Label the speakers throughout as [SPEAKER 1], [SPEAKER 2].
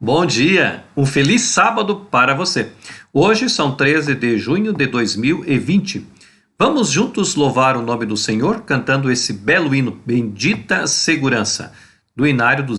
[SPEAKER 1] Bom dia, um feliz sábado para você. Hoje são 13 de junho de 2020. Vamos juntos louvar o nome do Senhor cantando esse belo hino, Bendita Segurança, do Inário dos...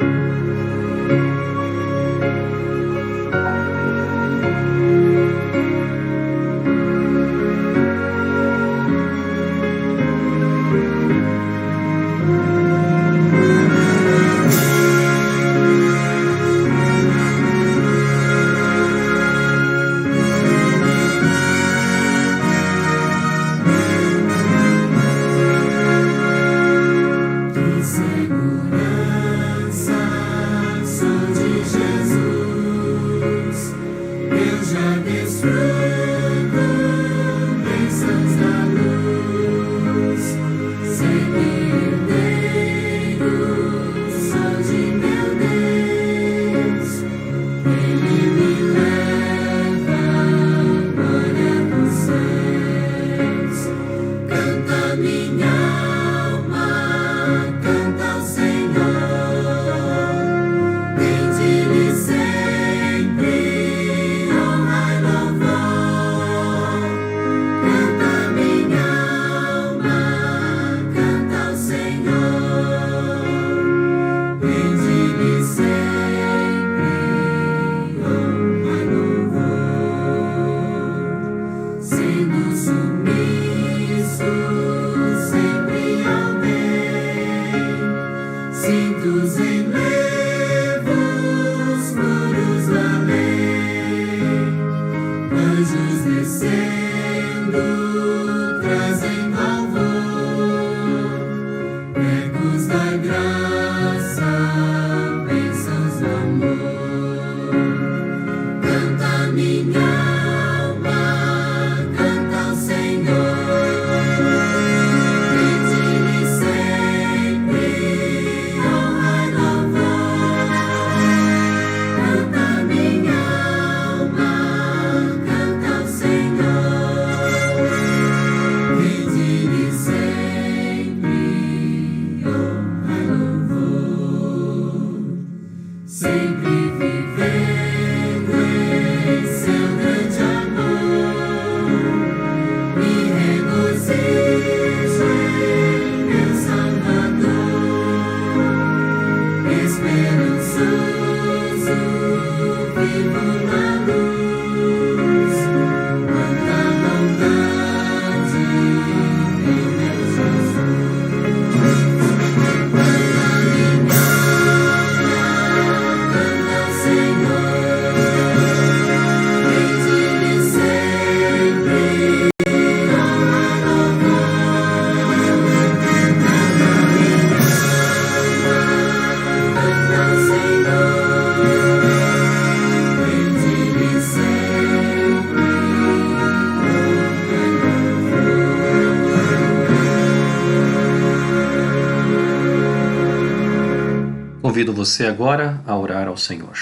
[SPEAKER 1] Convido você agora a orar ao Senhor.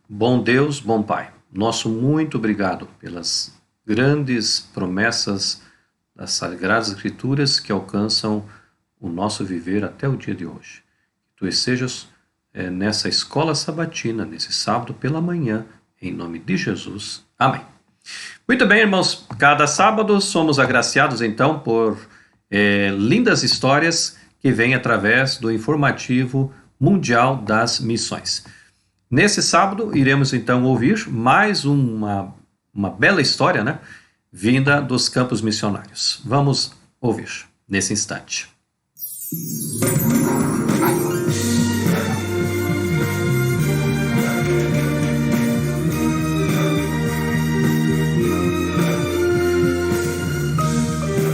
[SPEAKER 1] Bom Deus, bom Pai, nosso muito obrigado pelas grandes promessas das Sagradas Escrituras que alcançam o nosso viver até o dia de hoje. Que Tu estejas nessa escola sabatina, nesse sábado pela manhã, em nome de Jesus. Amém. Muito bem, irmãos, cada sábado somos agraciados então por lindas histórias que vêm através do informativo Mundial das Missões. Nesse sábado, iremos então ouvir mais uma bela história, né? Vinda dos campos missionários. Vamos ouvir nesse instante.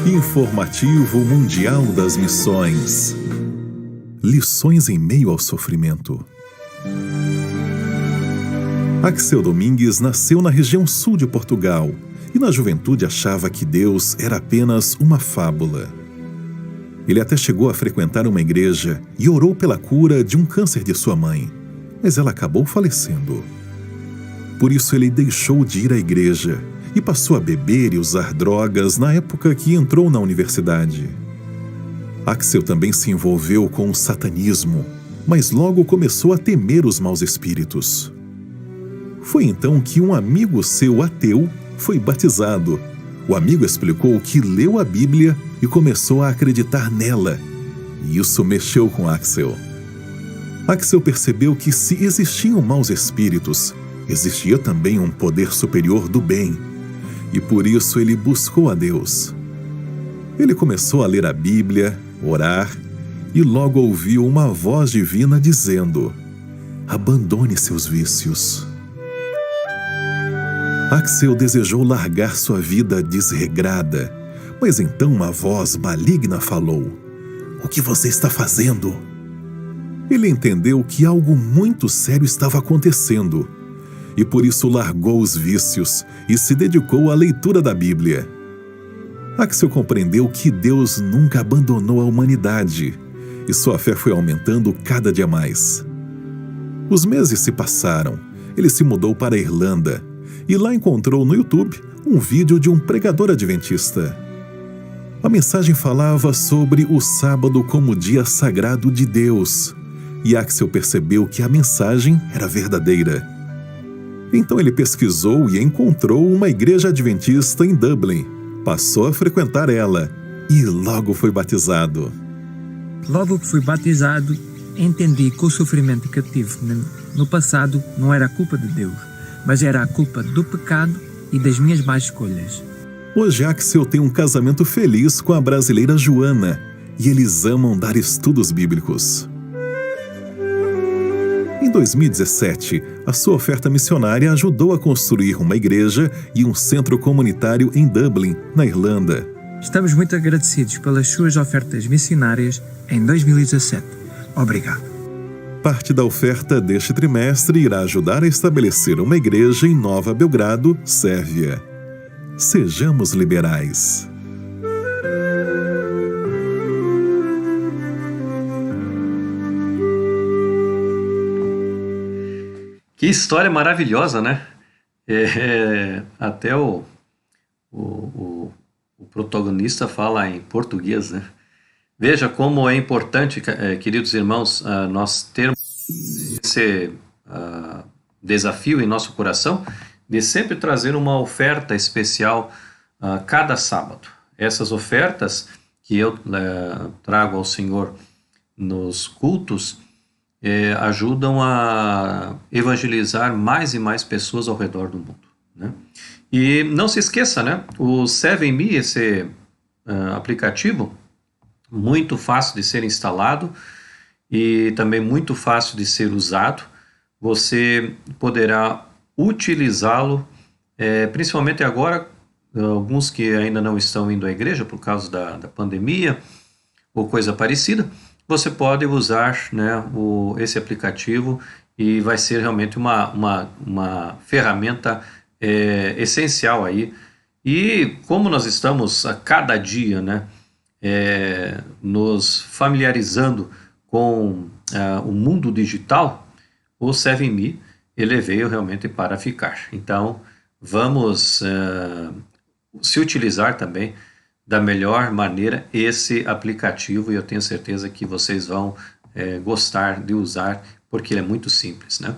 [SPEAKER 2] Informativo Mundial das Missões. Lições em meio ao sofrimento. Axel Domingues nasceu na região sul de Portugal e na juventude achava que Deus era apenas uma fábula. Ele até chegou a frequentar uma igreja e orou pela cura de um câncer de sua mãe, mas ela acabou falecendo. Por isso ele deixou de ir à igreja e passou a beber e usar drogas na época que entrou na universidade. Axel também se envolveu com o satanismo, mas logo começou a temer os maus espíritos. Foi então que um amigo seu ateu foi batizado. O amigo explicou que leu a Bíblia e começou a acreditar nela. E isso mexeu com Axel. Axel percebeu que se existiam maus espíritos, existia também um poder superior do bem. E por isso ele buscou a Deus. Ele começou a ler a Bíblia, orar, e logo ouviu uma voz divina dizendo: abandone seus vícios. Axel desejou largar sua vida desregrada, mas então uma voz maligna falou: o que você está fazendo? Ele entendeu que algo muito sério estava acontecendo, e por isso largou os vícios e se dedicou à leitura da Bíblia. Axel compreendeu que Deus nunca abandonou a humanidade, e sua fé foi aumentando cada dia mais. Os meses se passaram, ele se mudou para a Irlanda, e lá encontrou no YouTube um vídeo de um pregador adventista. A mensagem falava sobre o sábado como dia sagrado de Deus, e Axel percebeu que a mensagem era verdadeira. Então ele pesquisou e encontrou uma igreja adventista em Dublin. Passou a frequentar ela e logo foi batizado.
[SPEAKER 3] Logo que fui batizado, entendi que o sofrimento que eu tive no passado não era a culpa de Deus, mas era a culpa do pecado e das minhas más escolhas.
[SPEAKER 2] Hoje Axel tem um casamento feliz com a brasileira Joana e eles amam dar estudos bíblicos. Em 2017, a sua oferta missionária ajudou a construir uma igreja e um centro comunitário em Dublin, na Irlanda.
[SPEAKER 3] Estamos muito agradecidos pelas suas ofertas missionárias em 2017. Obrigado.
[SPEAKER 2] Parte da oferta deste trimestre irá ajudar a estabelecer uma igreja em Nova Belgrado, Sérvia. Sejamos liberais.
[SPEAKER 1] Que história maravilhosa, né? Até o protagonista fala em português, né? Veja como é importante, queridos irmãos, nós termos esse desafio em nosso coração de sempre trazer uma oferta especial cada sábado. Essas ofertas que eu trago ao Senhor nos cultos ajudam a evangelizar mais e mais pessoas ao redor do mundo, né? E não se esqueça, né? O 7Me, esse aplicativo, muito fácil de ser instalado e também muito fácil de ser usado. Você poderá utilizá-lo, principalmente agora, alguns que ainda não estão indo à igreja por causa da pandemia ou coisa parecida. Você pode usar, né, esse aplicativo e vai ser realmente uma ferramenta essencial aí. E como nós estamos a cada dia, né, nos familiarizando com o mundo digital, o 7Me, ele veio realmente para ficar. Então, vamos se utilizar também da melhor maneira esse aplicativo, e eu tenho certeza que vocês vão gostar de usar, porque ele é muito simples, né?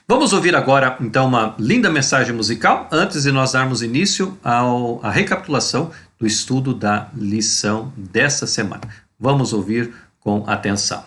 [SPEAKER 1] Vamos ouvir agora, então, uma linda mensagem musical, antes de nós darmos início à recapitulação do estudo da lição dessa semana. Vamos ouvir com atenção.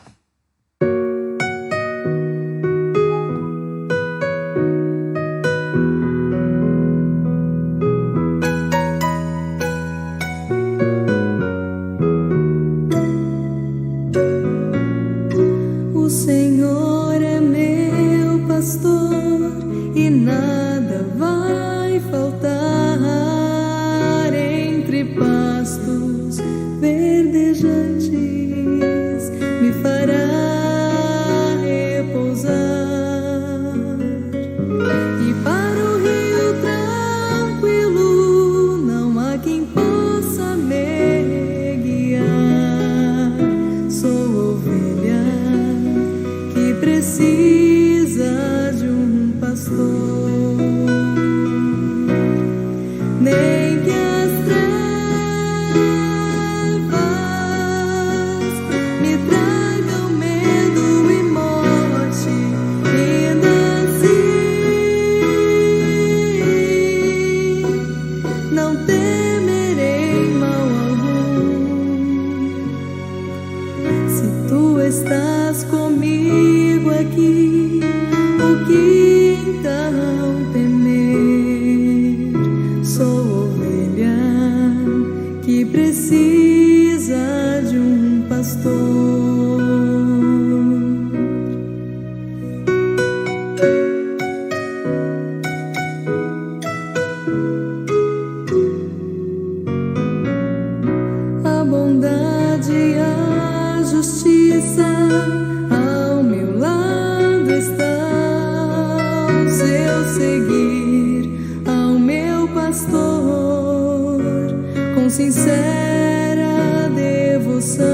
[SPEAKER 4] sincera devoção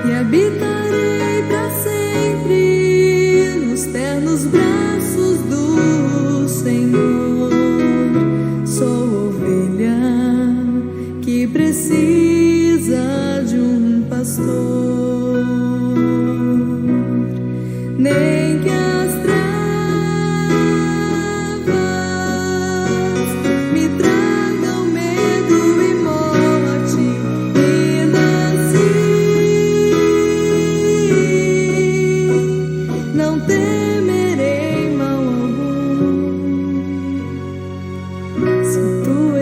[SPEAKER 4] e habitarei para sempre nos ternos braços do Senhor. Sou ovelha que precisa de um pastor, nem que as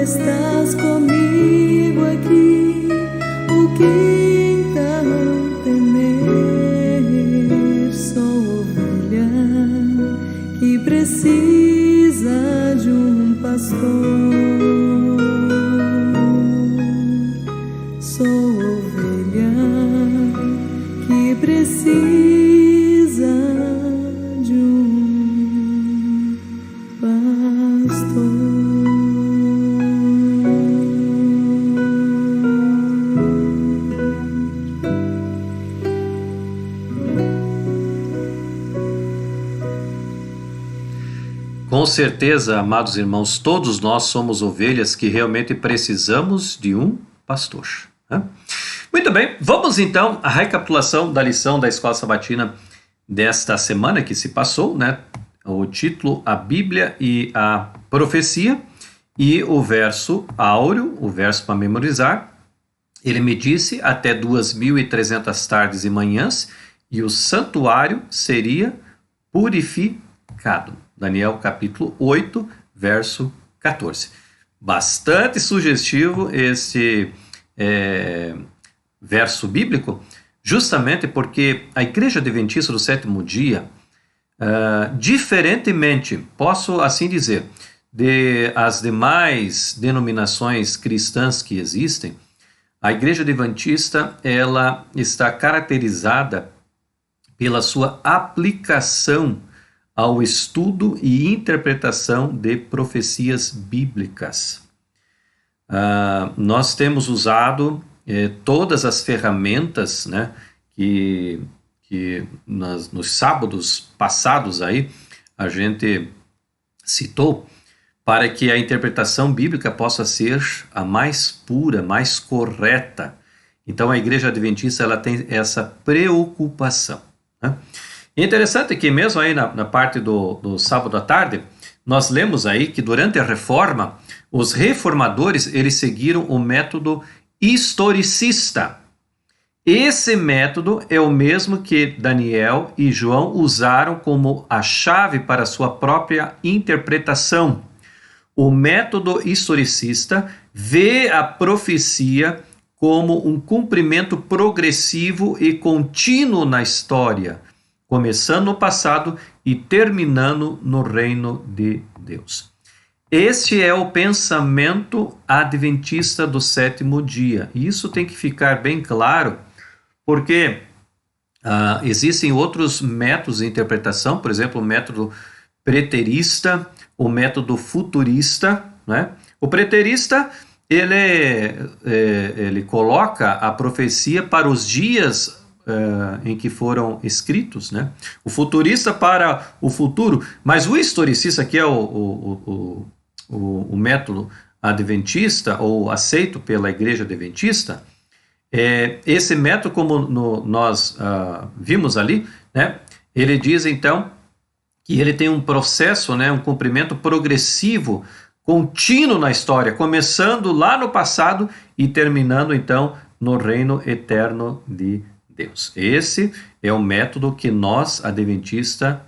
[SPEAKER 4] estás comigo aqui, o que então temer? Sou ovelha que precisa de um pastor. Sou ovelha que precisa de um pastor.
[SPEAKER 1] Com certeza, amados irmãos, todos nós somos ovelhas que realmente precisamos de um pastor, né? Muito bem, vamos então à recapitulação da lição da Escola Sabatina desta semana que se passou, né? O título, a Bíblia e a Profecia, e o verso áureo, o verso para memorizar. Ele me disse até 2.300 tardes e manhãs, e o santuário seria purificado. Daniel capítulo 8, verso 14. Bastante sugestivo esse verso bíblico, justamente porque a Igreja Adventista do Sétimo Dia, diferentemente, posso assim dizer, de as demais denominações cristãs que existem, a Igreja Adventista ela está caracterizada pela sua aplicação ao estudo e interpretação de profecias bíblicas. Nós temos usado todas as ferramentas, né, que nos sábados passados aí a gente citou, para que a interpretação bíblica possa ser a mais pura, mais correta. Então a Igreja Adventista ela tem essa preocupação, né? E é interessante que mesmo aí na parte do sábado à tarde, nós lemos aí que durante a Reforma, os reformadores eles seguiram o método historicista. Esse método é o mesmo que Daniel e João usaram como a chave para a sua própria interpretação. O método historicista vê a profecia como um cumprimento progressivo e contínuo na história, começando no passado e terminando no reino de Deus. Este é o pensamento adventista do sétimo dia. E isso tem que ficar bem claro, porque existem outros métodos de interpretação, por exemplo, o método preterista, o método futurista, né? O preterista, ele coloca a profecia para os dias em que foram escritos, né? O futurista para o futuro, mas o historicista, que é o método adventista, ou aceito pela Igreja Adventista, esse método, como nós vimos ali, né? Ele diz então que ele tem um processo, né? Um cumprimento progressivo, contínuo na história, começando lá no passado e terminando então no reino eterno de Deus. Esse é o método que nós, adventistas,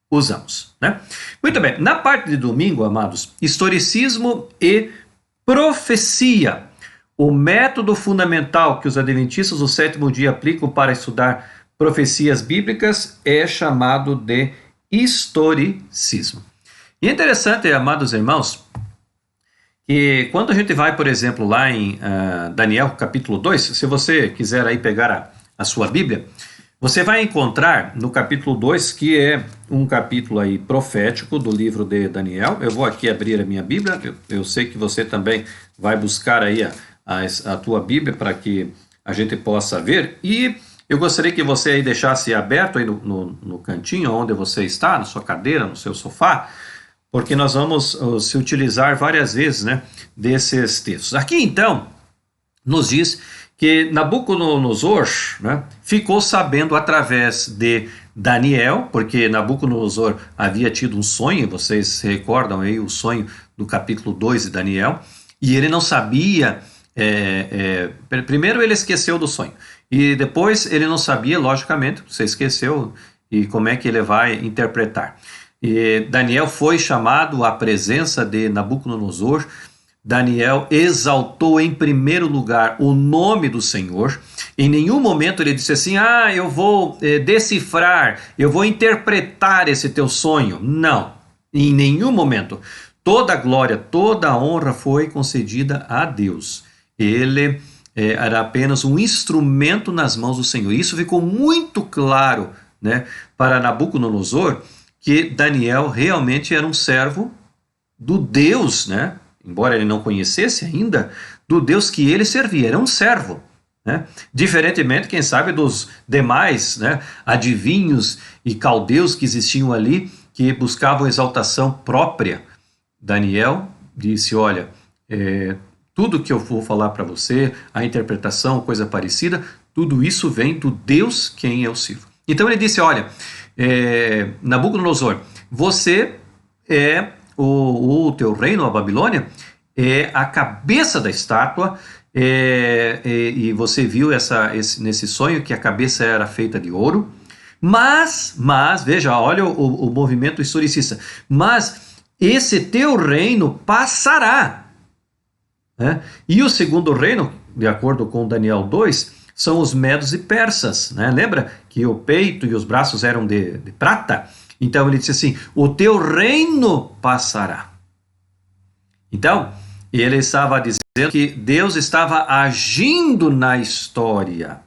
[SPEAKER 1] usamos, né? Muito bem, na parte de domingo, amados, historicismo e profecia. O método fundamental que os adventistas do sétimo dia aplicam para estudar profecias bíblicas é chamado de historicismo. E é interessante, amados irmãos, que quando a gente vai, por exemplo, lá em Daniel capítulo 2, se você quiser aí pegar a sua Bíblia, você vai encontrar no capítulo 2, que é um capítulo aí profético do livro de Daniel. Eu vou aqui abrir a minha Bíblia, eu sei que você também vai buscar aí a tua Bíblia para que a gente possa ver, e eu gostaria que você aí deixasse aberto aí no cantinho onde você está, na sua cadeira, no seu sofá, porque nós vamos se utilizar várias vezes, né, desses textos. Aqui então nos diz que Nabucodonosor, né, ficou sabendo através de Daniel, porque Nabucodonosor havia tido um sonho, vocês se recordam aí o sonho do capítulo 2 de Daniel, e ele não sabia, primeiro ele esqueceu do sonho, e depois ele não sabia, logicamente, você esqueceu, e como é que ele vai interpretar. E Daniel foi chamado à presença de Nabucodonosor. Daniel exaltou em primeiro lugar o nome do Senhor. Em nenhum momento ele disse assim, eu vou decifrar, eu vou interpretar esse teu sonho. Não, em nenhum momento. Toda a glória, toda a honra foi concedida a Deus. Ele era apenas um instrumento nas mãos do Senhor. Isso ficou muito claro, né, para Nabucodonosor, que Daniel realmente era um servo do Deus, né? Embora ele não conhecesse ainda, do Deus que ele servia, era um servo, né? Diferentemente, quem sabe, dos demais, né, adivinhos e caldeus que existiam ali, que buscavam exaltação própria. Daniel disse, olha, tudo que eu vou falar para você, a interpretação, coisa parecida, tudo isso vem do Deus quem eu sirvo. Então ele disse, olha, Nabucodonosor, você o teu reino, a Babilônia, é a cabeça da estátua, e você viu nesse sonho que a cabeça era feita de ouro, mas veja, olha o movimento historicista, mas esse teu reino passará, né? E o segundo reino, de acordo com Daniel 2, são os medos e persas, né? Lembra que o peito e os braços eram de prata? Então ele disse assim, o teu reino passará. Então, ele estava dizendo que Deus estava agindo na história.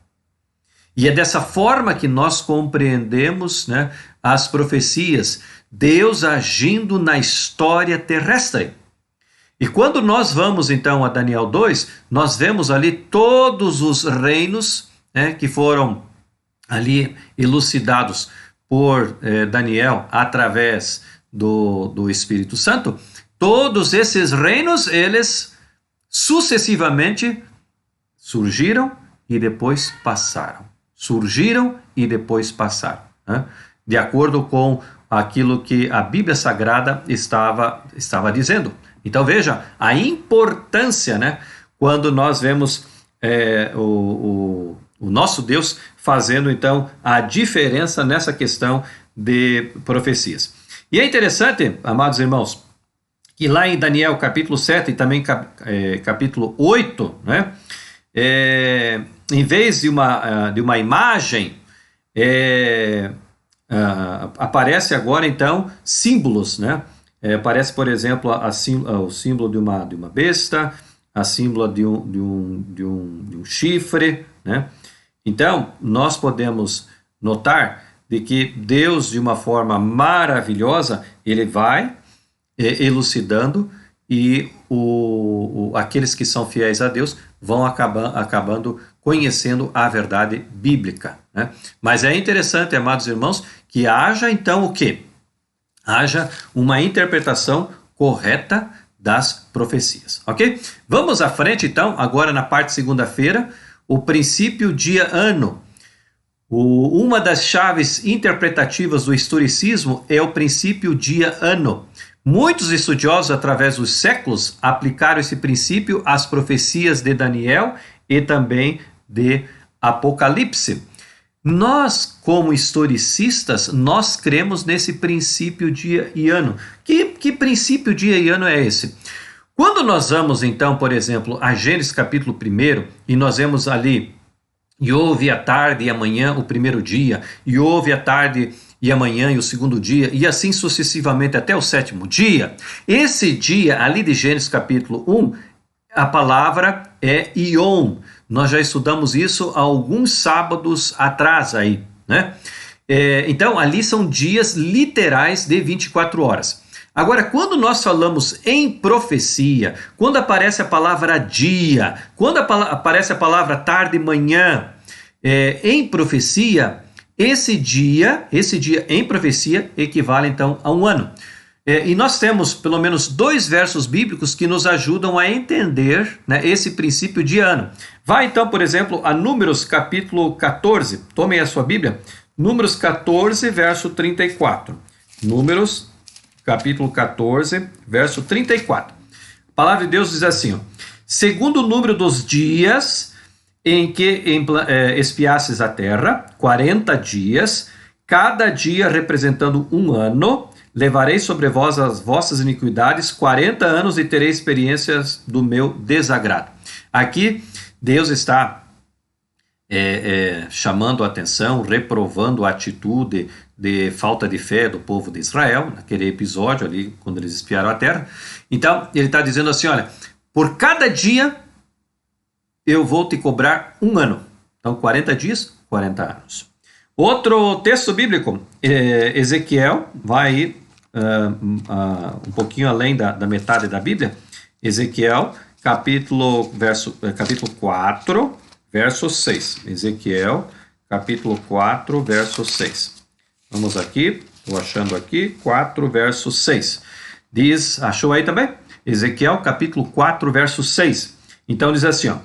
[SPEAKER 1] E é dessa forma que nós compreendemos, né, as profecias, Deus agindo na história terrestre. E quando nós vamos então a Daniel 2, nós vemos ali todos os reinos, né, que foram ali elucidados por Daniel através do Espírito Santo. Todos esses reinos, eles sucessivamente surgiram e depois passaram. Surgiram e depois passaram, né? De acordo com aquilo que a Bíblia Sagrada estava dizendo. Então veja a importância, né, quando nós vemos o nosso Deus fazendo então a diferença nessa questão de profecias. E é interessante, amados irmãos, que lá em Daniel capítulo 7 e também capítulo 8, né, em vez de uma imagem, aparece agora então símbolos, né? Aparece, por exemplo, o símbolo de uma besta, a símbolo de um chifre, né? Então, nós podemos notar de que Deus, de uma forma maravilhosa, ele vai elucidando, e aqueles que são fiéis a Deus vão acabando conhecendo a verdade bíblica, né? Mas é interessante, amados irmãos, que haja então o quê? Haja uma interpretação correta das profecias, ok? Vamos à frente então, agora na parte segunda-feira, o princípio dia-ano. Uma das chaves interpretativas do historicismo é o princípio dia-ano. Muitos estudiosos, através dos séculos, aplicaram esse princípio às profecias de Daniel e também de Apocalipse. Nós, como historicistas, nós cremos nesse princípio dia e ano. Que princípio dia e ano é esse? Quando nós vamos, então, por exemplo, a Gênesis capítulo 1, e nós vemos ali, e houve a tarde e amanhã o primeiro dia, e houve a tarde e amanhã e o segundo dia, e assim sucessivamente até o sétimo dia, esse dia ali de Gênesis capítulo 1, a palavra é Iom. Nós já estudamos isso há alguns sábados atrás aí, né? Então, ali são dias literais de 24 horas. Agora, quando nós falamos em profecia, quando aparece a palavra dia, quando aparece a palavra tarde e manhã, em profecia, esse dia em profecia equivale então a um ano. E nós temos pelo menos 2 versos bíblicos que nos ajudam a entender, né, esse princípio de ano. Vai então, por exemplo, a Números capítulo 14, tomem a sua Bíblia, Números 14, verso 34. Números capítulo 14, verso 34. A palavra de Deus diz assim, ó, segundo o número dos dias em que espiasses a terra, 40 dias, cada dia representando um ano, levarei sobre vós as vossas iniquidades 40 anos e terei experiências do meu desagrado. Aqui Deus está chamando a atenção, reprovando a atitude de falta de fé do povo de Israel, naquele episódio ali, quando eles espiaram a terra. Então, ele está dizendo assim, olha, por cada dia eu vou te cobrar um ano. Então, 40 dias, 40 anos. Outro texto bíblico, Ezequiel, vai aí um pouquinho além da metade da Bíblia. Ezequiel, capítulo 4, verso 6. Ezequiel, capítulo 4, verso 6. Vamos aqui, estou achando aqui, 4, verso 6. Diz, achou aí também? Ezequiel, capítulo 4, verso 6. Então diz assim, ó,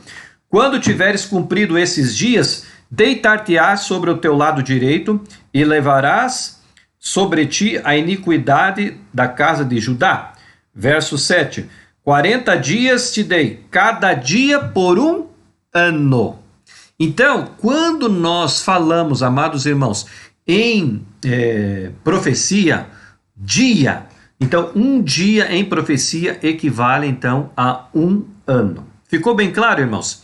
[SPEAKER 1] quando tiveres cumprido esses dias, deitar-te-ás sobre o teu lado direito e levarás sobre ti a iniquidade da casa de Judá. Verso 7. 40 dias te dei, cada dia por um ano. Então, quando nós falamos, amados irmãos, em profecia, dia, então um dia em profecia equivale então a um ano. Ficou bem claro, irmãos?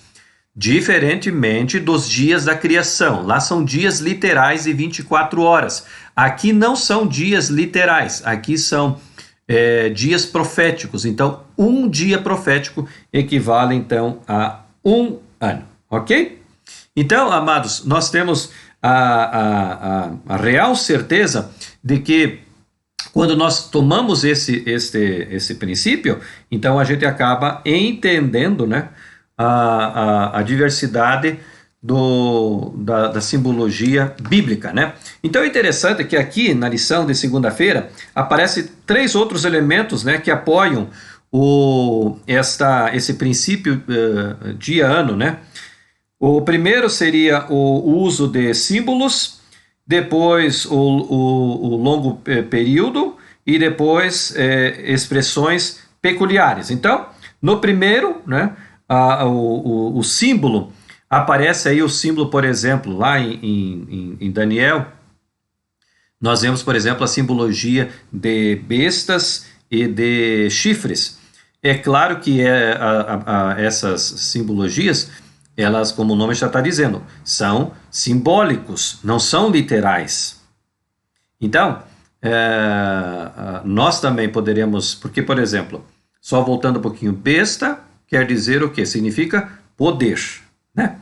[SPEAKER 1] Diferentemente dos dias da criação, lá são dias literais de 24 horas. Aqui não são dias literais, aqui são dias proféticos. Então, um dia profético equivale então a um ano, ok? Então, amados, nós temos a real certeza de que quando nós tomamos esse princípio, então a gente acaba entendendo, né, a diversidade da simbologia bíblica, né? Então é interessante que aqui na lição de segunda-feira aparecem 3 outros elementos, né, que apoiam esse princípio de ano, né? O primeiro seria o uso de símbolos, depois o longo período e depois expressões peculiares. Então, no primeiro, né, o símbolo, aparece aí o símbolo, por exemplo, lá em Daniel, nós vemos, por exemplo, a simbologia de bestas e de chifres. É claro que essas simbologias, elas, como o nome já está dizendo, são simbólicos, não são literais. Então, nós também poderíamos, porque, por exemplo, só voltando um pouquinho, besta quer dizer o quê? Significa poder, né?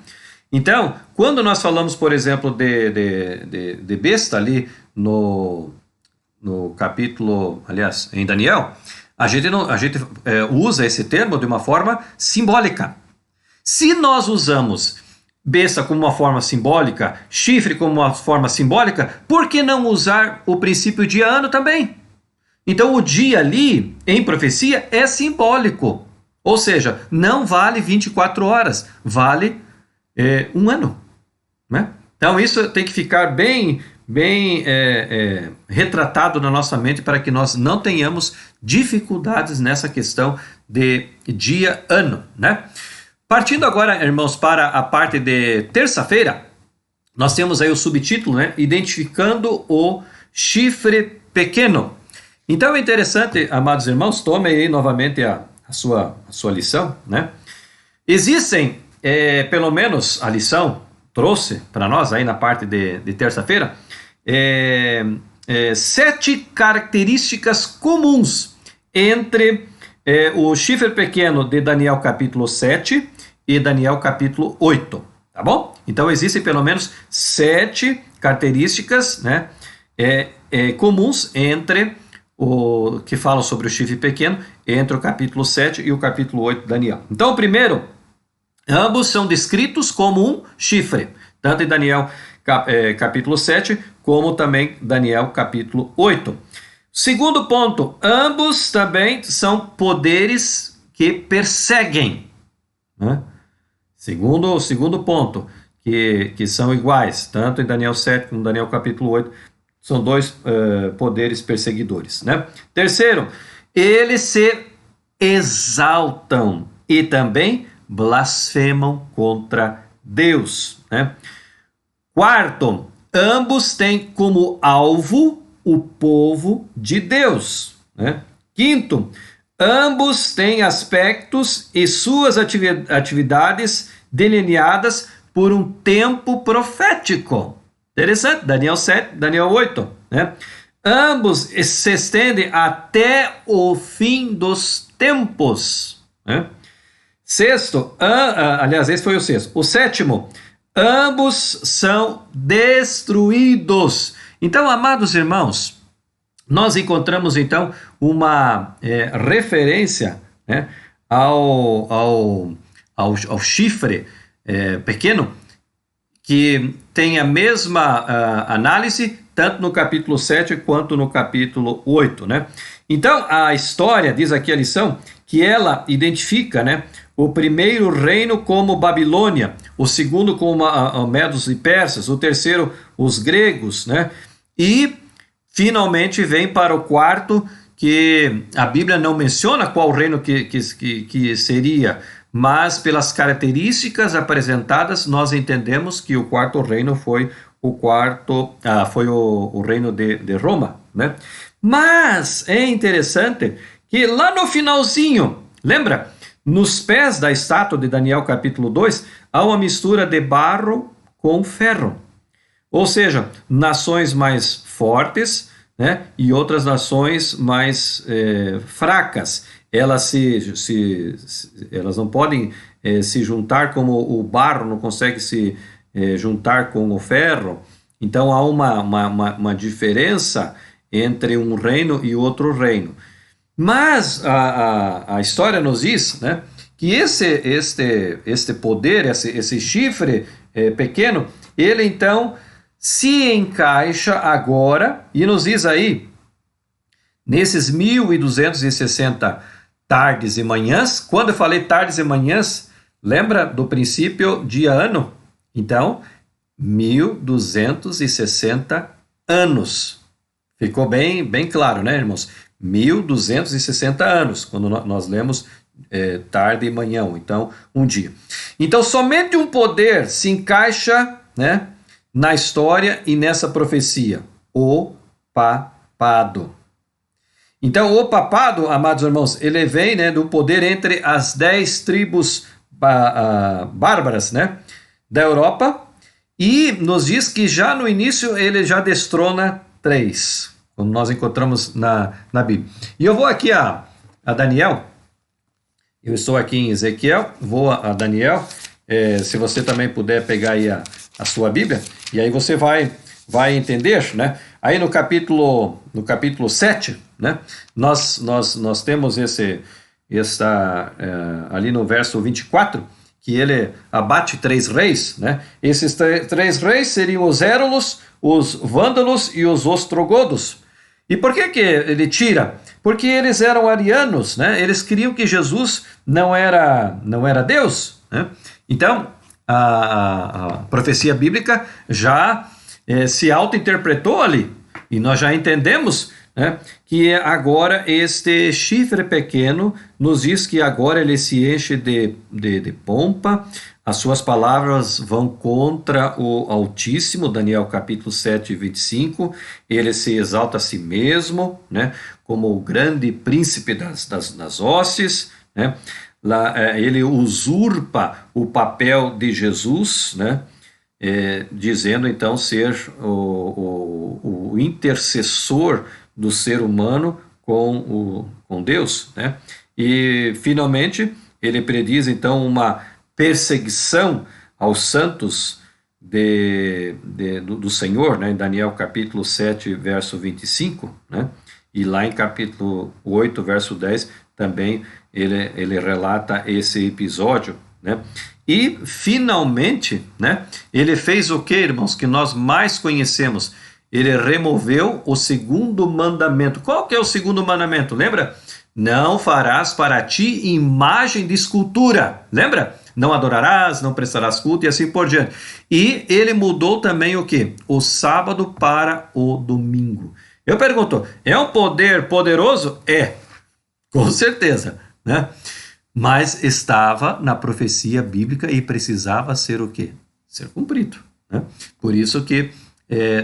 [SPEAKER 1] Então, quando nós falamos, por exemplo, de besta ali no capítulo, aliás, em Daniel, a gente usa esse termo de uma forma simbólica. Se nós usamos besta como uma forma simbólica, chifre como uma forma simbólica, por que não usar o princípio de ano também? Então o dia ali, em profecia, é simbólico. Ou seja, não vale 24 horas, vale um ano, né? Então isso tem que ficar bem retratado na nossa mente para que nós não tenhamos dificuldades nessa questão de dia-ano, né? Partindo agora, irmãos, para a parte de terça-feira, nós temos aí o subtítulo, né? Identificando o chifre pequeno. Então é interessante, amados irmãos, tomem aí novamente a sua lição, né? Existem, pelo menos a lição trouxe para nós aí na parte de terça-feira, 7 características comuns entre o chifre pequeno de Daniel capítulo 7 e Daniel capítulo 8, tá bom? Então existem pelo menos 7 características, né, comuns entre o que falam sobre o chifre pequeno, entre o capítulo 7 e o capítulo 8 de Daniel. Então, o primeiro, ambos são descritos como um chifre, tanto em Daniel capítulo 7, como também Daniel capítulo 8. Segundo ponto, ambos também são poderes que perseguem, né? Segundo ponto, que são iguais, tanto em Daniel 7 como em Daniel capítulo 8, são 2 poderes perseguidores, né? Terceiro, eles se exaltam e também blasfemam contra Deus, né? Quarto, ambos têm como alvo o povo de Deus, né? Quinto, ambos têm aspectos e suas atividades delineadas por um tempo profético. Interessante, Daniel 7, Daniel 8, né? Ambos se estendem até o fim dos tempos, né? Sexto, aliás, esse foi o sexto. O sétimo, ambos são destruídos. Então, amados irmãos, nós encontramos então uma referência, né, ao chifre pequeno, que tem a mesma análise, tanto no capítulo 7 quanto no capítulo 8, né? Então, a história, diz aqui a lição, que ela identifica, né, o primeiro reino como Babilônia, o segundo como Medos e Persas, o terceiro os gregos, né? E, finalmente, vem para o quarto, que a Bíblia não menciona qual reino que seria, mas pelas características apresentadas, nós entendemos que o quarto reino foi o reino de Roma, né? Mas é interessante que lá no finalzinho, lembra? Nos pés da estátua de Daniel capítulo 2, há uma mistura de barro com ferro. Ou seja, nações mais fortes, né, e outras nações mais fracas. Elas não podem se juntar, como o barro não consegue se juntar com o ferro. Então há uma diferença entre um reino e outro reino. Mas a história nos diz, né, que este poder, esse chifre pequeno, ele então se encaixa agora, e nos diz aí, nesses 1260 tardes e manhãs. Quando eu falei tardes e manhãs, lembra do princípio dia-ano? Então, 1260 anos. Ficou bem claro, né, irmãos? 1260 anos, quando nós lemos tarde e manhã, então um dia. Então, somente um poder se encaixa, né, na história e nessa profecia: o papado. Então, o papado, amados irmãos, ele vem, né, do poder entre as 10 tribos bárbaras, né, da Europa, e nos diz que já no início ele já destrona 3, como nós encontramos na Bíblia. E eu vou aqui a Daniel, eu estou aqui em Ezequiel, vou a Daniel, se você também puder pegar aí a sua Bíblia, e aí você vai entender, né? Aí no capítulo 7, né, nós temos ali no verso 24, que ele abate 3 reis, né? Esses 3 reis seriam os Érulos, os Vândalos e os Ostrogodos. E por que ele tira? Porque eles eram arianos, né? Eles queriam que Jesus não era Deus, né? Então, a profecia bíblica já se auto-interpretou ali. E nós já entendemos, né, que agora este chifre pequeno nos diz que agora ele se enche de pompa, as suas palavras vão contra o Altíssimo, Daniel capítulo 7, 25, ele se exalta a si mesmo, né, como o grande príncipe das hostes, né, ele usurpa o papel de Jesus, né, dizendo então ser o intercessor do ser humano com Deus, né? E finalmente ele prediz então uma perseguição aos santos do Senhor, né, em Daniel capítulo 7, verso 25, né, e lá em capítulo 8, verso 10, também ele relata esse episódio, né, e finalmente, né, ele fez o que, irmãos, que nós mais conhecemos? Ele removeu o segundo mandamento. Qual que é o segundo mandamento? Lembra? Não farás para ti imagem de escultura. Lembra? Não adorarás, não prestarás culto e assim por diante. E ele mudou também o quê? O sábado para o domingo. Eu pergunto, é um poder poderoso? É, com certeza, né? Mas estava na profecia bíblica e precisava ser o quê? Ser cumprido, né? Por isso que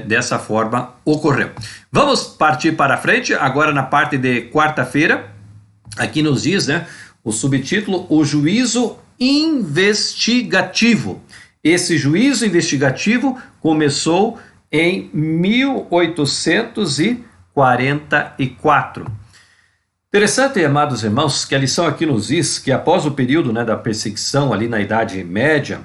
[SPEAKER 1] dessa forma ocorreu. Vamos partir para frente, agora na parte de quarta-feira. Aqui nos diz, né, o subtítulo, o juízo investigativo. Esse juízo investigativo começou em 1844. Interessante, amados irmãos, que a lição aqui nos diz que após o período, né, da perseguição ali na Idade Média,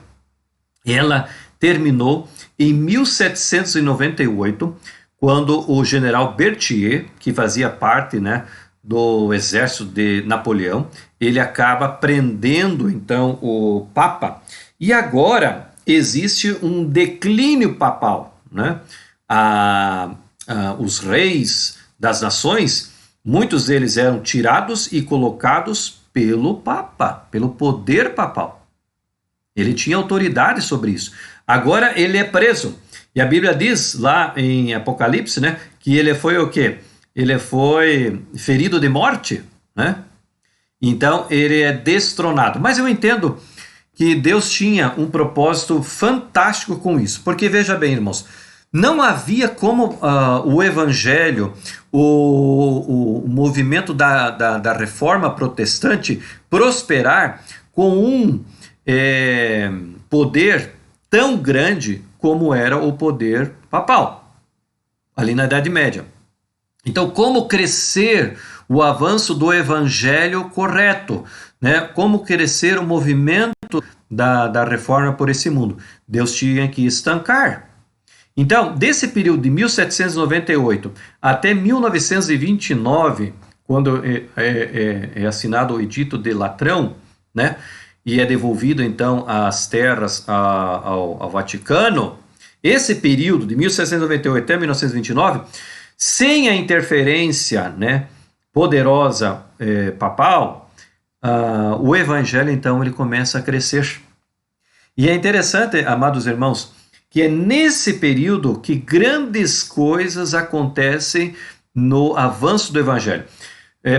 [SPEAKER 1] ela terminou em 1798, quando o general Berthier, que fazia parte, né, do exército de Napoleão, ele acaba prendendo então o Papa, e agora existe um declínio papal, né? Os reis das nações, muitos deles eram tirados e colocados pelo Papa, pelo poder papal. Ele tinha autoridade sobre isso. Agora ele é preso. E a Bíblia diz lá em Apocalipse, né, que ele foi o quê? Ele foi ferido de morte, né? Então ele é destronado. Mas eu entendo que Deus tinha um propósito fantástico com isso. Porque veja bem, irmãos, não havia como o evangelho, o movimento da reforma protestante prosperar com um poder tão grande como era o poder papal, ali na Idade Média. Então, como crescer o avanço do evangelho correto, né? Como crescer o movimento da reforma por esse mundo? Deus tinha que estancar. Então, desse período de 1798 até 1929, quando é assinado o Edito de Latrão, né? E é devolvido então as terras ao Vaticano, esse período de 1798 até 1929, sem a interferência, né, poderosa papal, o evangelho então ele começa a crescer. E é interessante, amados irmãos, que é nesse período que grandes coisas acontecem no avanço do evangelho.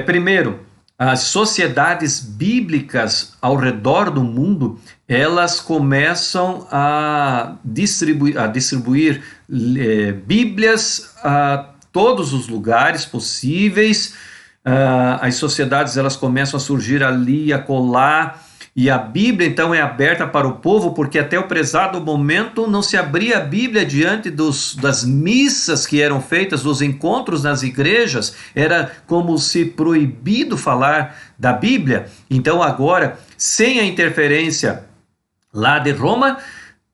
[SPEAKER 1] Primeiro, as sociedades bíblicas ao redor do mundo, elas começam a distribuir Bíblias a todos os lugares possíveis. As sociedades elas começam a surgir ali e acolá, e a Bíblia então é aberta para o povo, porque até o prezado momento não se abria a Bíblia diante das missas que eram feitas, dos encontros nas igrejas, era como se proibido falar da Bíblia. Então agora, sem a interferência lá de Roma,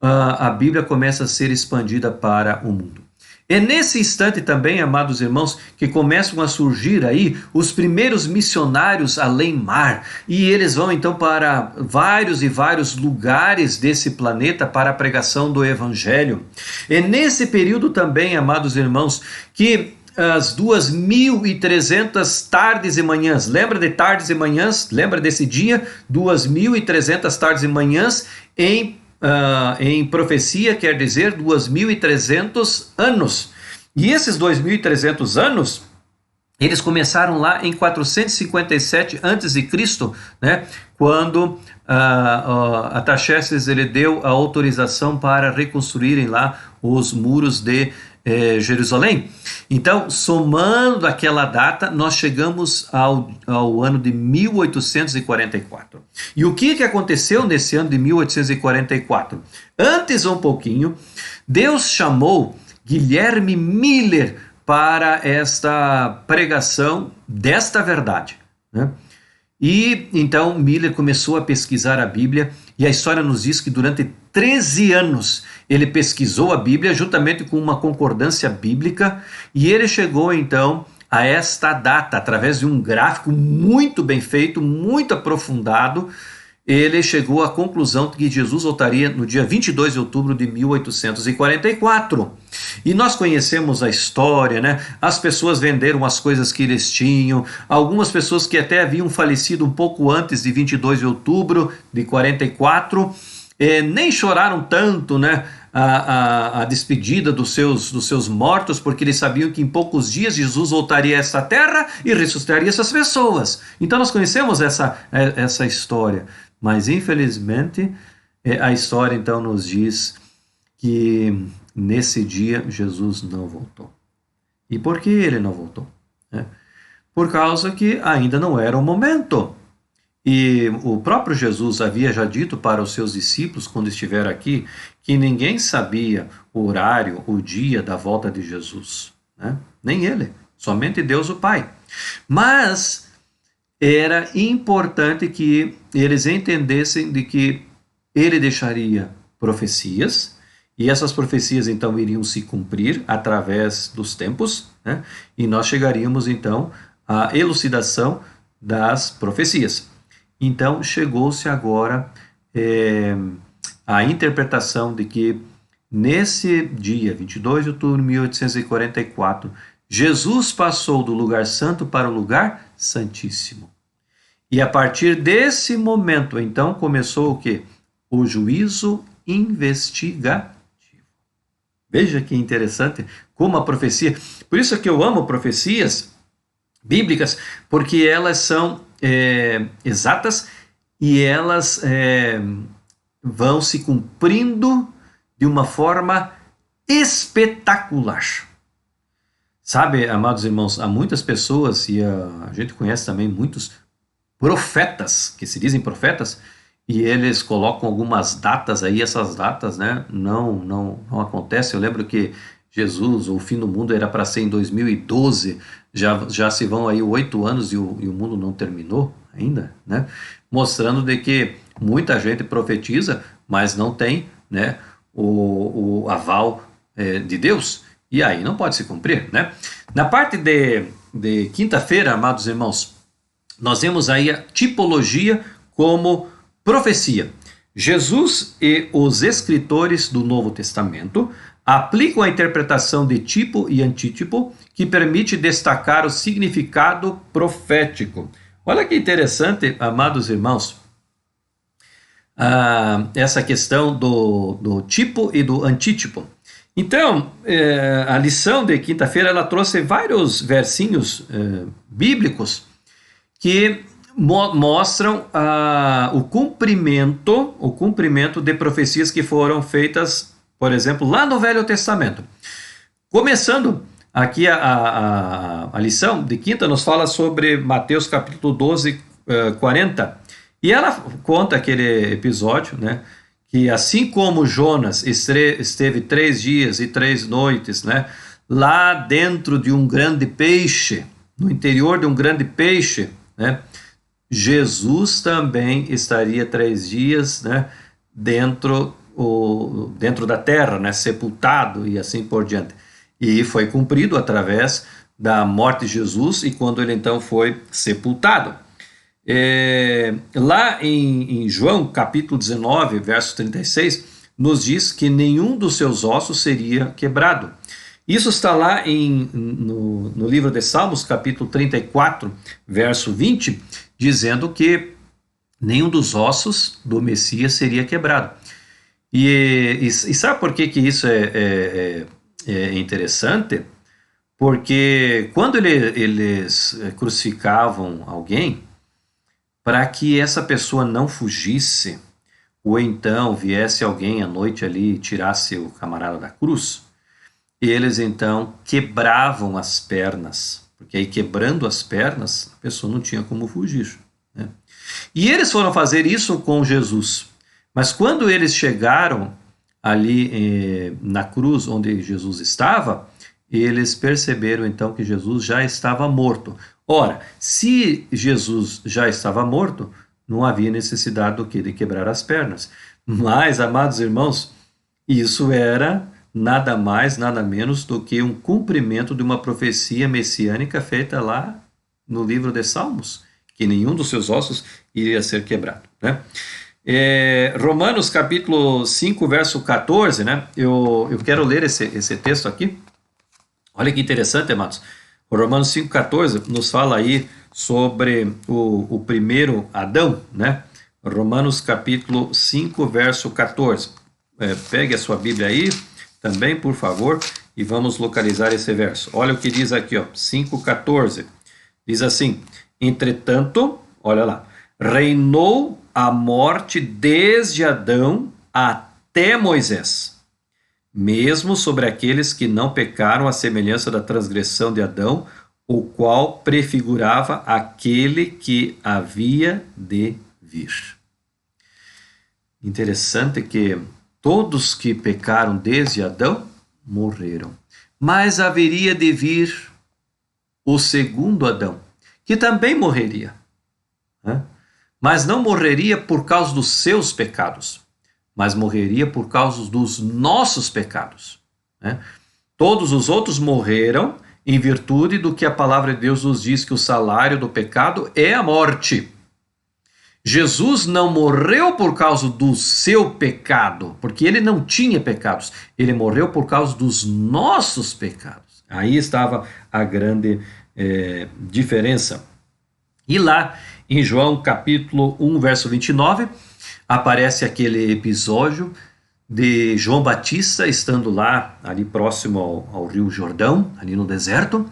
[SPEAKER 1] a Bíblia começa a ser expandida para o mundo. É nesse instante também, amados irmãos, que começam a surgir aí os primeiros missionários além-mar, e eles vão então para vários e vários lugares desse planeta para a pregação do evangelho. É nesse período também, amados irmãos, que as 2.300 tardes e manhãs, lembra de tardes e manhãs? Lembra desse dia? 2.300 tardes e manhãs em profecia, quer dizer 2.300 anos. E esses 2.300 anos, eles começaram lá em 457 a.C., né, quando Artaxerxes ele deu a autorização para reconstruírem lá os muros de Jerusalém. Então, somando aquela data, nós chegamos ao ano de 1844. E o que aconteceu nesse ano de 1844? Antes um pouquinho, Deus chamou Guilherme Miller para esta pregação desta verdade, né? E então Miller começou a pesquisar a Bíblia, e a história nos diz que durante 13 anos ele pesquisou a Bíblia juntamente com uma concordância bíblica, e ele chegou então a esta data, através de um gráfico muito bem feito, muito aprofundado. Ele chegou à conclusão de que Jesus voltaria no dia 22 de outubro de 1844. E nós conhecemos a história, né? As pessoas venderam as coisas que eles tinham, algumas pessoas que até haviam falecido um pouco antes de 22 de outubro de 44, nem choraram tanto, né? A despedida dos seus mortos, porque eles sabiam que em poucos dias Jesus voltaria a esta terra e ressuscitaria essas pessoas. Então nós conhecemos essa história. Mas, infelizmente, a história então nos diz que nesse dia Jesus não voltou. E por que ele não voltou? Por causa que ainda não era o momento. E o próprio Jesus havia já dito para os seus discípulos, quando estiveram aqui, que ninguém sabia o horário, o dia da volta de Jesus. Nem ele, somente Deus o Pai. Mas era importante que eles entendessem de que ele deixaria profecias, e essas profecias então iriam se cumprir através dos tempos, e nós chegaríamos então à elucidação das profecias. Então chegou-se agora a interpretação de que nesse dia, 22 de outubro de 1844, Jesus passou do lugar santo para o lugar santíssimo. E a partir desse momento, então, começou o quê? O juízo investigativo. Veja que interessante como a profecia... Por isso que eu amo profecias bíblicas, porque elas são exatas e elas vão se cumprindo de uma forma espetacular. Sabe, amados irmãos, há muitas pessoas, e a gente conhece também muitos profetas, que se dizem profetas, e eles colocam algumas datas aí, essas datas, né, não acontecem. Eu lembro que Jesus, o fim do mundo era para ser em 2012, já se vão aí 8 anos e o mundo não terminou ainda, né, mostrando de que muita gente profetiza, mas não tem, né, o aval de Deus. E aí não pode se cumprir, né? Na parte de quinta-feira, amados irmãos, nós vemos aí a tipologia como profecia. Jesus e os escritores do Novo Testamento aplicam a interpretação de tipo e antítipo, que permite destacar o significado profético. Olha que interessante, amados irmãos, essa questão do tipo e do antítipo. Então, a lição de quinta-feira, ela trouxe vários versinhos bíblicos que mostram o cumprimento de profecias que foram feitas, por exemplo, lá no Velho Testamento. Começando aqui a lição de quinta, nos fala sobre Mateus capítulo 12, 40, e ela conta aquele episódio, né? Que assim como Jonas esteve 3 dias e 3 noites, né, lá dentro de um grande peixe, no interior de um grande peixe, né, Jesus também estaria 3 dias, né, dentro da terra, né, sepultado e assim por diante. E foi cumprido através da morte de Jesus e quando ele então foi sepultado. Lá em João capítulo 19, verso 36, nos diz que nenhum dos seus ossos seria quebrado. Isso está lá no livro de Salmos, capítulo 34, verso 20, dizendo que nenhum dos ossos do Messias seria quebrado. E sabe por que isso é interessante? Porque quando eles crucificavam alguém, para que essa pessoa não fugisse, ou então viesse alguém à noite ali e tirasse o camarada da cruz, eles então quebravam as pernas, porque aí quebrando as pernas, a pessoa não tinha como fugir, né? E eles foram fazer isso com Jesus, mas quando eles chegaram ali na cruz onde Jesus estava, eles perceberam então que Jesus já estava morto. Ora, se Jesus já estava morto, não havia necessidade do que? De quebrar as pernas. Mas, amados irmãos, isso era nada mais, nada menos do que um cumprimento de uma profecia messiânica feita lá no livro de Salmos, que nenhum dos seus ossos iria ser quebrado, né? Romanos capítulo 5, verso 14, né? Eu quero ler esse texto aqui. Olha que interessante, amados. O Romanos 5,14 nos fala aí sobre o primeiro Adão, né? Romanos capítulo 5, verso 14. Pegue a sua Bíblia aí também, por favor, e vamos localizar esse verso. Olha o que diz aqui, ó, 5,14. Diz assim: entretanto, olha lá, reinou a morte desde Adão até Moisés, mesmo sobre aqueles que não pecaram à semelhança da transgressão de Adão, o qual prefigurava aquele que havia de vir. Interessante que todos que pecaram desde Adão morreram, mas haveria de vir o segundo Adão, que também morreria, né? Mas não morreria por causa dos seus pecados, mas morreria por causa dos nossos pecados, né? Todos os outros morreram em virtude do que a palavra de Deus nos diz, que o salário do pecado é a morte. Jesus não morreu por causa do seu pecado, porque ele não tinha pecados. Ele morreu por causa dos nossos pecados. Aí estava a grande diferença. E lá em João capítulo 1, verso 29, aparece aquele episódio de João Batista estando lá, ali próximo ao Rio Jordão, ali no deserto,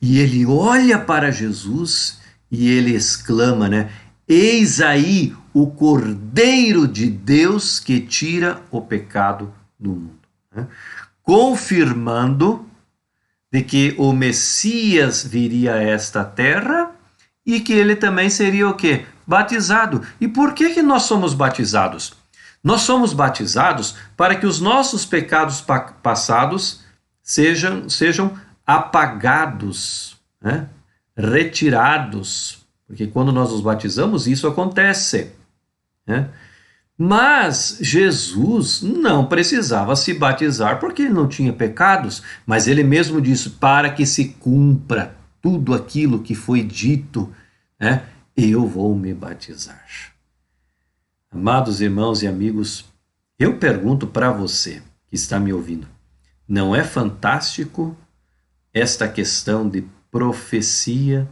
[SPEAKER 1] e ele olha para Jesus e ele exclama, né? Eis aí o Cordeiro de Deus que tira o pecado do mundo, né? Confirmando de que o Messias viria a esta terra e que ele também seria o quê? Batizado. E por que nós somos batizados? Nós somos batizados para que os nossos pecados passados sejam apagados, né? Retirados. Porque quando nós nos batizamos, isso acontece, né? Mas Jesus não precisava se batizar porque ele não tinha pecados, mas ele mesmo disse, para que se cumpra tudo aquilo que foi dito, né? Eu vou me batizar. Amados irmãos e amigos, eu pergunto para você que está me ouvindo, não é fantástico esta questão de profecia,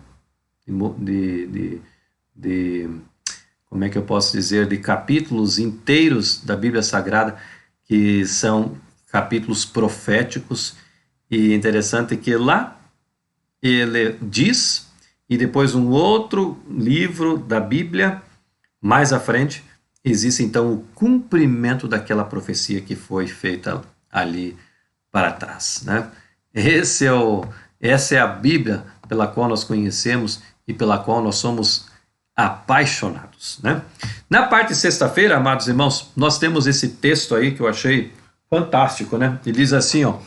[SPEAKER 1] como é que eu posso dizer, de capítulos inteiros da Bíblia Sagrada, que são capítulos proféticos, e interessante que lá ele diz, e depois um outro livro da Bíblia, mais à frente, existe então o cumprimento daquela profecia que foi feita ali para trás, né? Essa é a Bíblia pela qual nós conhecemos e pela qual nós somos apaixonados, né? Na parte de sexta-feira, amados irmãos, nós temos esse texto aí que eu achei fantástico, né? Ele diz assim, ó: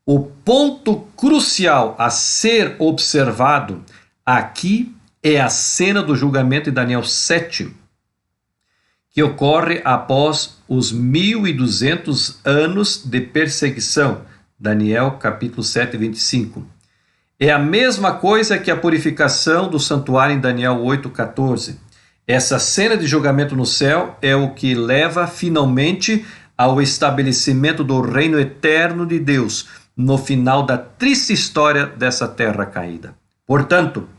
[SPEAKER 1] o ponto crucial a ser observado aqui é a cena do julgamento em Daniel 7, que ocorre após os 1200 anos de perseguição. Daniel capítulo 7, 25. É a mesma coisa que a purificação do santuário em Daniel 8,14. Essa cena de julgamento no céu é o que leva finalmente ao estabelecimento do reino eterno de Deus no final da triste história dessa terra caída. Portanto,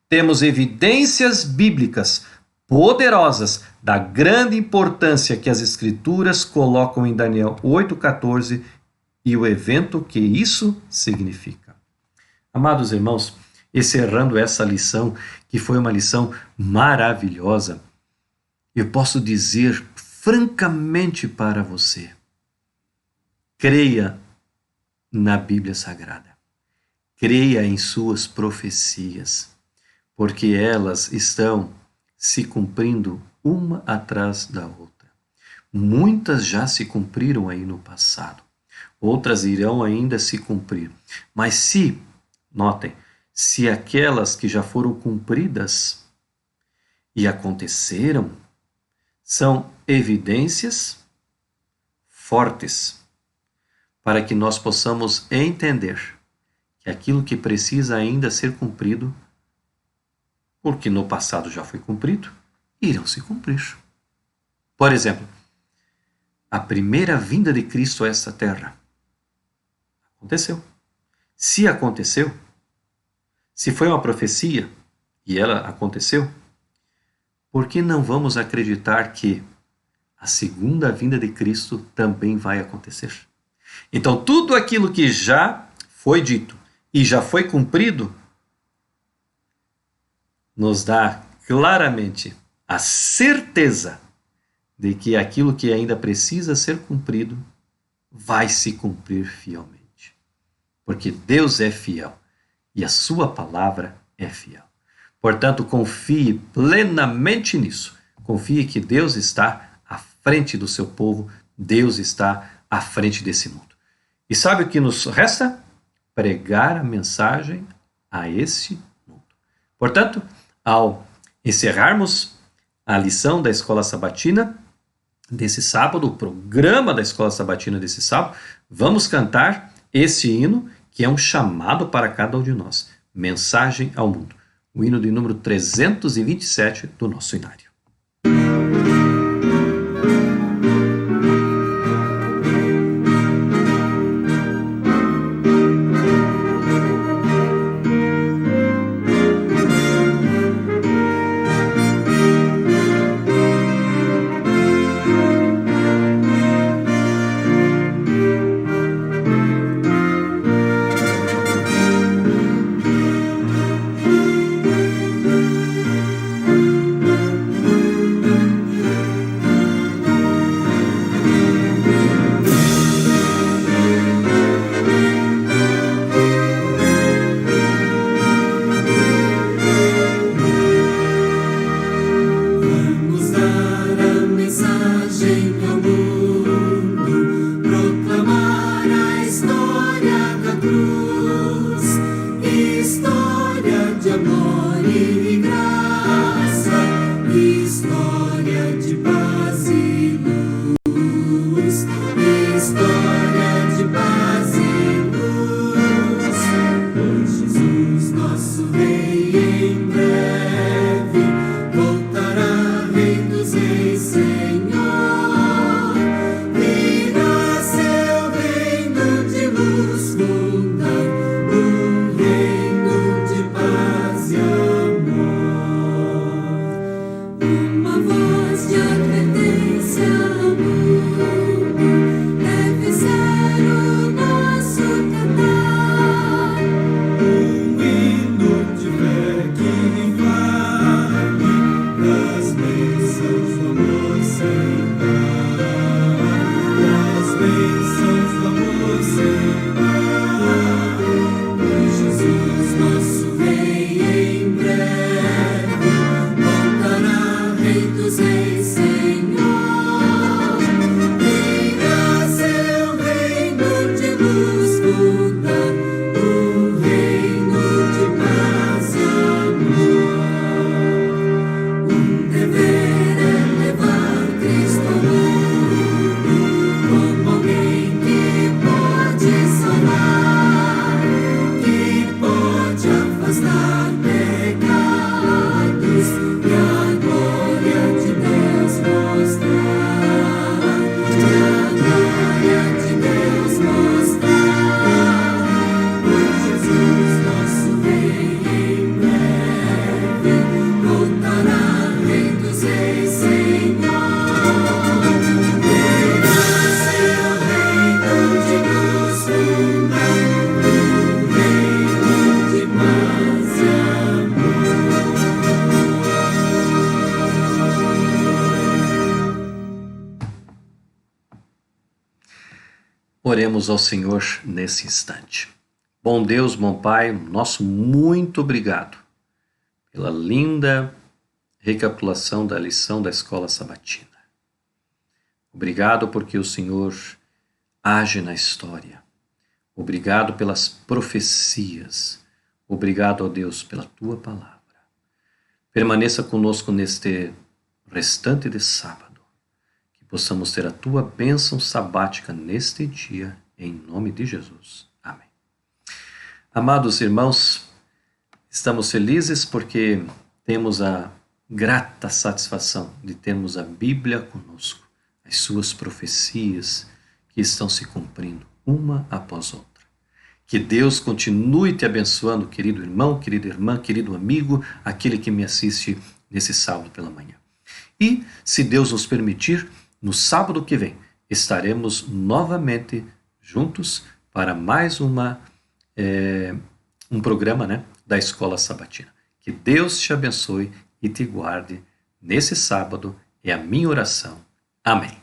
[SPEAKER 1] temos evidências bíblicas poderosas da grande importância que as Escrituras colocam em Daniel 8,14 e o evento que isso significa. Amados irmãos, encerrando essa lição, que foi uma lição maravilhosa, eu posso dizer francamente para você, creia na Bíblia Sagrada, creia em suas profecias, porque elas estão se cumprindo uma atrás da outra. Muitas já se cumpriram aí no passado. outras irão ainda se cumprir. Mas notem, se aquelas que já foram cumpridas e aconteceram são evidências fortes para que nós possamos entender que aquilo que precisa ainda ser cumprido, porque no passado já foi cumprido, irão se cumprir. Por exemplo, a primeira vinda de Cristo a esta terra aconteceu. Se aconteceu, se foi uma profecia e ela aconteceu, por que não vamos acreditar que a segunda vinda de Cristo também vai acontecer? Então, tudo aquilo que já foi dito e já foi cumprido nos dá claramente a certeza de que aquilo que ainda precisa ser cumprido vai se cumprir fielmente. Porque Deus é fiel e a sua palavra é fiel. Portanto, confie plenamente nisso. Confie que Deus está à frente do seu povo, Deus está à frente desse mundo. E sabe o que nos resta? Pregar a mensagem a esse mundo. Portanto, ao encerrarmos a lição da Escola Sabatina desse sábado, o programa da Escola Sabatina desse sábado, vamos cantar esse hino que é um chamado para cada um de nós. Mensagem ao mundo. O hino de número 327 do nosso inário. Oremos ao Senhor nesse instante. Bom Deus, bom Pai, nosso muito obrigado pela linda recapitulação da lição da Escola Sabatina. Obrigado porque o Senhor age na história. Obrigado pelas profecias. Obrigado, ó Deus, pela tua palavra. Permaneça conosco neste restante de sábado, que possamos ter a tua bênção sabática neste dia, em nome de Jesus. Amém. Amados irmãos, estamos felizes porque temos a grata satisfação de termos a Bíblia conosco, as suas profecias que estão se cumprindo uma após outra. Que Deus continue te abençoando, querido irmão, querida irmã, querido amigo, aquele que me assiste nesse sábado pela manhã. E, se Deus nos permitir, no sábado que vem, estaremos novamente juntos para mais um programa, da Escola Sabatina. Que Deus te abençoe e te guarde nesse sábado, é a minha oração. Amém.